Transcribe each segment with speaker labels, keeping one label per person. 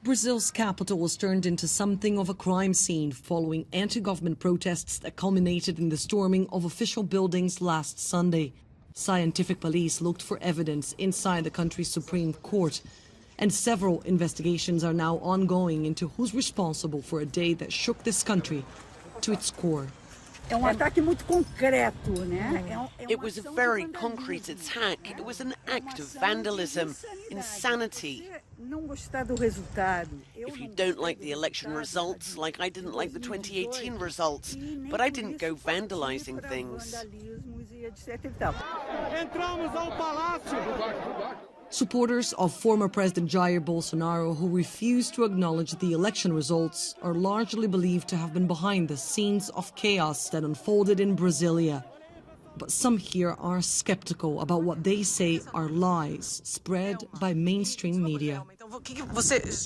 Speaker 1: Brazil's capital was turned into something of a crime scene following anti-government protests that culminated in the storming of official buildings last Sunday. Scientific police looked for evidence inside the country's Supreme Court, and several investigations are now ongoing into who's responsible for a day that shook this country to its core.
Speaker 2: It was a very concrete attack. It was an act of vandalism, insanity. If you don't like the election results, like I didn't like the 2018 results, but I didn't go vandalizing things.
Speaker 1: Supporters of former President Jair Bolsonaro, who refused to acknowledge the election results, are largely believed to have been behind the scenes of chaos that unfolded in Brasilia. But some here are skeptical about what they say are lies spread by mainstream media.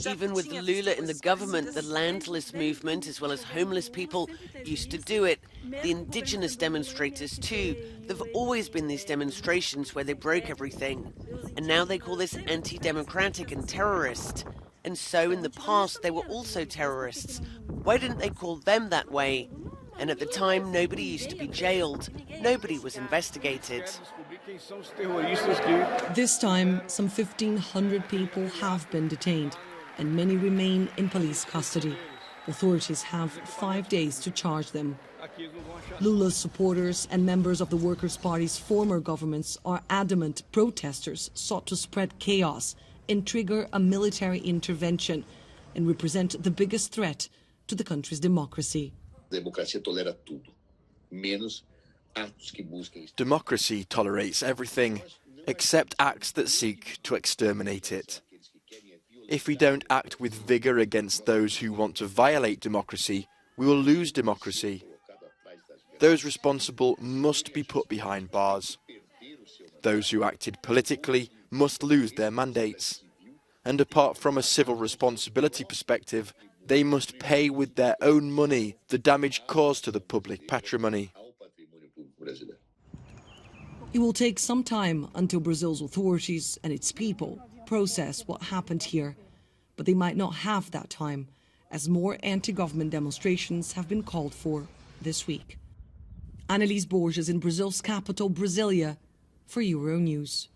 Speaker 2: Even with Lula in the government, the landless movement, as well as homeless people, used to do it. The indigenous demonstrators too. There have always been these demonstrations where they broke everything. And now they call this anti-democratic and terrorist. And so in the past they were also terrorists. Why didn't they call them that way? And at the time, nobody used to be jailed. Nobody was investigated.
Speaker 1: This time, some 1,500 people have been detained, and many remain in police custody. Authorities have 5 days to charge them. Lula's supporters and members of the Workers' Party's former governments are adamant protesters sought to spread chaos and trigger a military intervention and represent the biggest threat to the country's democracy.
Speaker 3: Democracy tolerates everything, except acts that seek to exterminate it. If we don't act with vigour against those who want to violate democracy, we will lose democracy. Those responsible must be put behind bars. Those who acted politically must lose their mandates. And apart from a civil responsibility perspective, they must pay with their own money the damage caused to the public patrimony.
Speaker 1: It will take some time until Brazil's authorities and its people process what happened here, but they might not have that time, as more anti-government demonstrations have been called for this week. Annalise Borges in Brazil's capital, Brasilia, for Euronews.